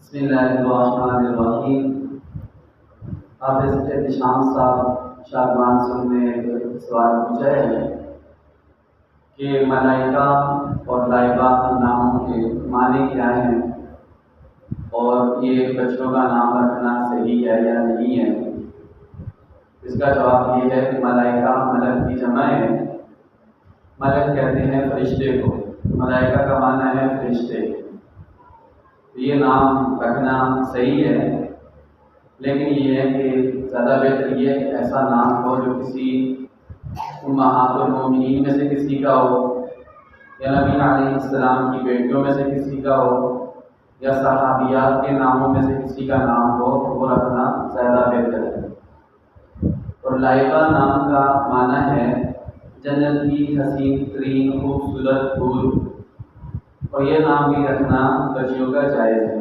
بسم اللہ الرحمن الرحیم۔ حافظ احتشام صاحب شاہبان صاحب نے ایک سوال پوچھا ہے کہ ملائکہ اور لائبہ ناموں کے معنی کیا ہیں اور یہ بچوں کا نام رکھنا صحیح ہے یا نہیں ہے۔ اس کا جواب یہ ہے کہ ملائکہ ملک کی جمع ہے۔ ملک کہتے ہیں فرشتے کو، ملائکہ کا معنی ہے فرشتے۔ یہ نام رکھنا صحیح ہے، لیکن یہ ہے کہ زیادہ بہتر یہ ہے کہ ایسا نام ہو جو کسی امہات المومنین میں سے کسی کا ہو، یا نبی علیہ السلام کی بیٹیوں میں سے کسی کا ہو، یا صحابیات کے ناموں میں سے کسی کا نام ہو، وہ رکھنا زیادہ بہتر ہے۔ اور لائبہ نام کا معنی ہے جنت کی حسین ترین خوبصورت پھول، اور یہ نام بھی رکھنا بچیوں کا جائز ہے۔